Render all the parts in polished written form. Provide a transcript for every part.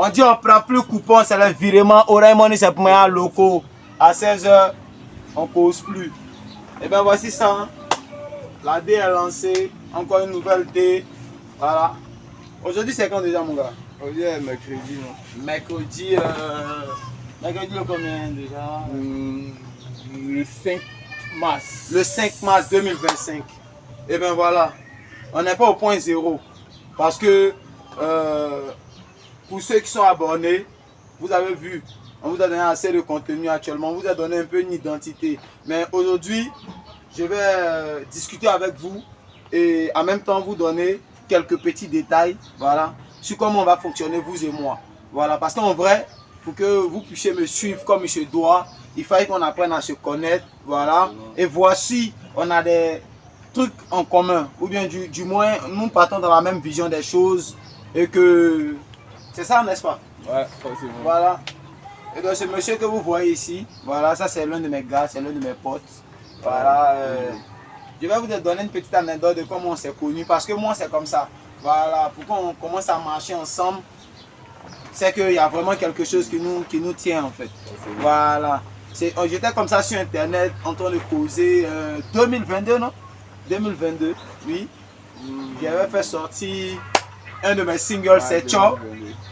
On dit on prend plus coupon, c'est le virement. Orange Money, c'est pour moi locaux. À 16h, on cause plus. Et bien voici ça. Hein. La D est lancée. Encore une nouvelle D. Voilà. Aujourd'hui, c'est quand déjà, mon gars? Aujourd'hui, c'est mercredi, non? Mercredi, mercredi le combien déjà? Le 5 mars. Le 5 mars 2025. Et bien voilà. On n'est pas au point zéro. Parce que pour ceux qui sont abonnés, vous avez vu, on vous a donné assez de contenu actuellement. On vous a donné un peu une identité. Mais aujourd'hui, je vais discuter avec vous et en même temps vous donner quelques petits détails, voilà, sur comment on va fonctionner vous et moi. Voilà, parce qu'en vrai, pour que vous puissiez me suivre comme je dois, il fallait qu'on apprenne à se connaître, voilà. Et voici, on a des trucs en commun, ou bien du moins, nous partons dans la même vision des choses et que c'est ça, n'est-ce pas? Ouais, forcément. Voilà. Et donc ce monsieur que vous voyez ici, voilà, ça c'est l'un de mes gars, c'est l'un de mes potes. Voilà. Je vais vous donner une petite anecdote de comment on s'est connus, parce que moi c'est comme ça. Voilà, pourquoi on commence à marcher ensemble, c'est qu'il y a vraiment quelque chose qui nous tient en fait. Voilà. J'étais comme ça sur internet en train de causer 2022, non? 2022, oui. J'avais fait sortir un de mes singles, c'est Cho.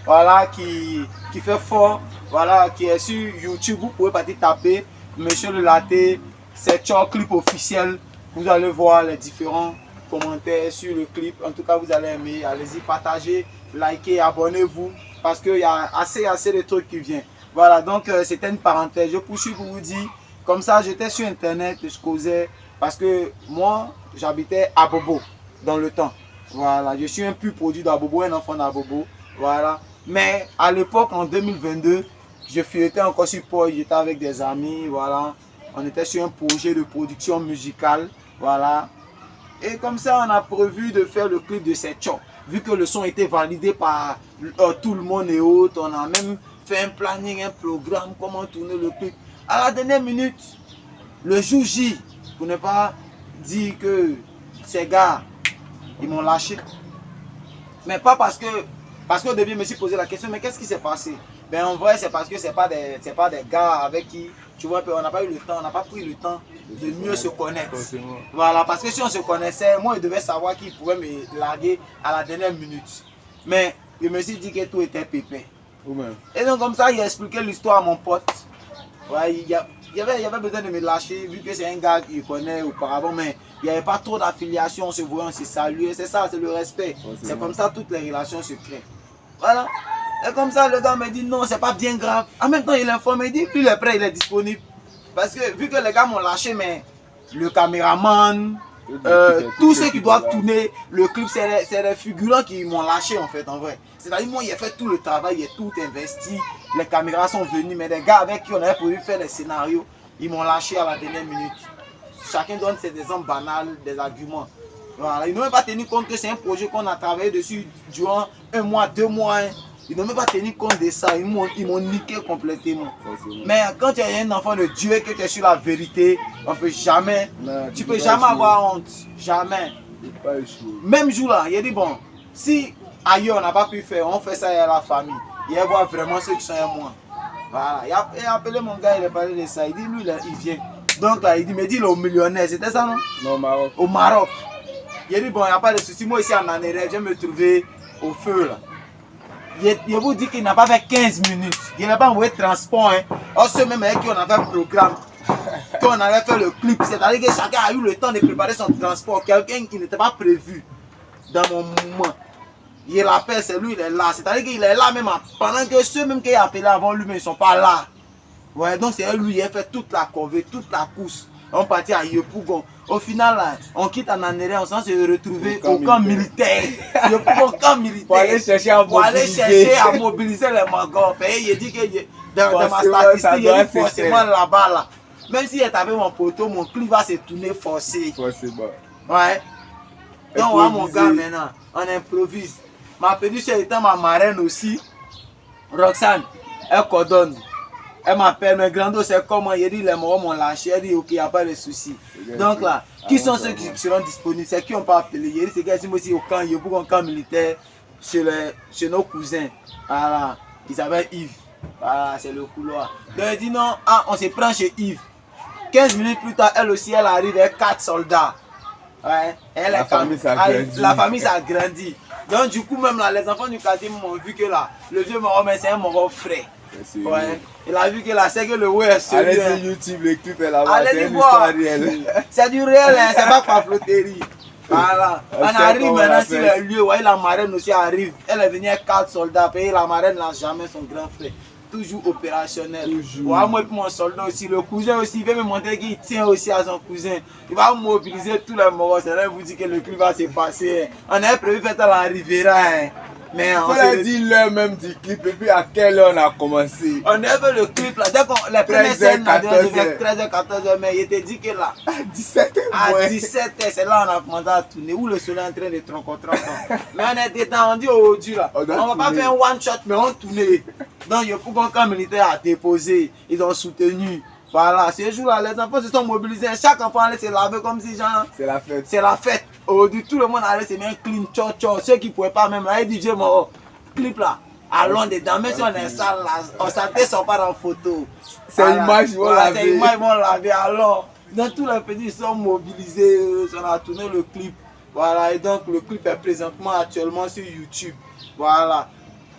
Voilà, qui fait fort. Voilà, qui est sur YouTube. Vous pouvez partir taper Monsieur le Latte, c'est Cho clip officiel. Vous allez voir les différents commentaires sur le clip. En tout cas, vous allez aimer. Allez-y, partagez, likez, abonnez-vous. Parce qu'il y a assez de trucs qui viennent. Voilà, donc c'était une parenthèse. Je poursuis pour vous dire, comme ça, j'étais sur internet, je causais. Parce que moi, j'habitais à Bobo dans le temps. Voilà, je suis un pur produit d'Abobo, un enfant d'Abobo. Voilà. Mais à l'époque, en 2022, je filetais encore sur Port, j'étais avec des amis. Voilà. On était sur un projet de production musicale. Voilà. Et comme ça, on a prévu de faire le clip de cette Cho. Vu que le son était validé par tout le monde et autres, on a même fait un planning, un programme, comment tourner le clip. À la dernière minute, le jour J, pour ne pas dire que ces gars, ils m'ont lâché. Mais pas parce qu'au début, je me suis posé la question, mais qu'est-ce qui s'est passé? Ben en vrai, c'est parce que c'est pas des gars avec qui, tu vois, on n'a pas eu le temps, on n'a pas pris le temps de mieux se connaître. Voilà, parce que si on se connaissait, moi, je devais savoir qui pouvait me larguer à la dernière minute. Mais je me suis dit que tout était pépé. Et donc comme ça, il a expliqué l'histoire à mon pote. Ouais, il y avait besoin de me lâcher, vu que c'est un gars qu'il connaît auparavant, mais il n'y avait pas trop d'affiliation, on se voyait, on se saluait, c'est ça, c'est le respect. C'est comme ça toutes les relations se créent. Voilà. Et comme ça, le gars me dit non, c'est pas bien grave. En même temps, il informe, il dit, lui, il est prêt, il est disponible. Parce que vu que les gars m'ont lâché, mais le caméraman, tous ceux qui doivent tourner le clip, c'est les figurants qui m'ont lâché en fait, en vrai. C'est-à-dire, moi, il a fait tout le travail, il a tout investi. Les caméras sont venues, mais les gars avec qui on avait prévu faire les scénarios, ils m'ont lâché à la dernière minute. Chacun donne ses exemples banals, des arguments. Voilà. Ils n'ont même pas tenu compte que c'est un projet qu'on a travaillé dessus durant 1 mois, 2 mois. Hein. Ils n'ont même pas tenu compte de ça. Ils m'ont niqué complètement. Mais quand tu es un enfant de Dieu et que tu es sur la vérité, on peut jamais, tu peux jamais avoir honte. Jamais. Même jour là, il a dit bon, si ailleurs on n'a pas pu faire, on fait ça à la famille. Il va voir vraiment ceux qui sont à moi. Voilà. Il a appelé mon gars, il a parlé de ça. Il dit lui, il vient. Donc là, il dit, mais dis-le au millionnaire, c'était ça non? Non, au Maroc. Au Maroc. Il a dit bon, il n'y a pas de souci. Moi ici en Anéré, je vais me trouver au feu là. Je vous dis qu'il n'a pas fait 15 minutes. Il n'a pas envoyé de transport. Hein. Or, ceux même avec qui on avait un programme, qu'on allait faire le clip, c'est-à-dire que chacun a eu le temps de préparer son transport. Quelqu'un qui n'était pas prévu dans mon mouvement. Il l'appelle, c'est lui, il est là. C'est-à-dire qu'il est là même pendant que ceux même qui ont appelé avant lui, mais ils ne sont pas là. Ouais, donc c'est lui, il a fait toute la corvée, toute la course. On partit à Yopougon. Au final, là, on quitte en Anéré, on s'en se retrouver au camp militaire. Yopougon, camp militaire. Pour aller chercher à mobiliser les Magos. Il dit que dans ma statistique, il est forcément là-bas. Là. Même si il est avec mon poteau, mon clip va se tourner forcé. Forcément. Ouais. Donc, on va mon gars maintenant, on improvise. Ma petite soeur étant ma marraine aussi, Roxane, elle coordonne. Elle m'appelle, mais Grando, c'est comment? Il dit, les morts m'ont lâché. Elle dit, ok, il n'y a pas de souci. Donc là, qui sont ceux qui seront disponibles? C'est qui on peut appeler? Il dit, c'est gars, aussi au camp, il y a beaucoup de camp militaire chez nos cousins. Voilà. Il s'appelle Yves. Voilà, c'est le couloir. Donc elle dit non, on se prend chez Yves. 15 minutes plus tard, elle aussi, elle arrive avec 4 soldats. Ouais, La famille s'agrandit. La famille s'agrandit. Donc du coup, même là, les enfants du quartier m'ont vu que là, le vieux Maroc, c'est un Maroc frais. Ouais. Il a vu que là, c'est que le ouais est sérieux. Allez sur YouTube, le clip est là-bas, Allez c'est une voir. histoire réelle. C'est du réel, hein, c'est pas quoi flotterie. Voilà. On arrive maintenant sur le lieu, ouais, la marraine aussi arrive. Elle est venue avec 4 soldats, payer la marraine n'a jamais son grand frère. Toujours opérationnel. Toujours. Ouais, moi et mon soldat aussi, le cousin aussi, il veut me montrer qu'il tient aussi à son cousin. Il va mobiliser tous les morts. C'est là vous dit que le clip va se passer. On avait prévu faire ça à la Riviera. Hein. Mais on s'est dit l'heure même du clip et puis à quelle heure on a commencé. On a fait le clip là, dès qu'on la première scène là, 13h, 14h, mais il était dit que là, à 17h, c'est là on a commencé à tourner, où le soleil est en train de tronquer. Mais on était dans, on dit aujourd'hui là, on va pas faire un one shot, mais on tournait. Donc il y a beaucoup de camp militaire à déposer, ils ont soutenu. Voilà, ce jour-là, les enfants se sont mobilisés. Chaque enfant allait se laver comme si genre. C'est la fête. C'est la fête. Aujourd'hui, tout le monde allait se mettre clean, tcho. Ceux qui ne pouvaient pas même, là, ils disaient, mon clip là, allons dedans. Même si on est sale là, on s'attendait, sont pas en photo. C'est voilà. Image, ils vont laver. C'est image, ils vont laver. Alors, donc tous les petits sont mobilisés. On a tourné le clip. Voilà, et donc le clip est présentement actuellement sur YouTube. Voilà.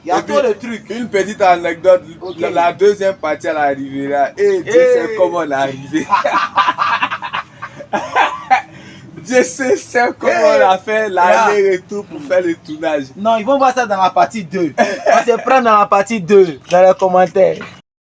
Il y a trop de trucs. Une petite anecdote, okay. La deuxième partie à la Riviera. Et Dieu sait comment on est arrivé. Dieu sait comment on a fait l'aller-retour pour faire le tournage. Non, ils vont voir ça dans la partie 2. On se prend dans la partie 2, dans les commentaires.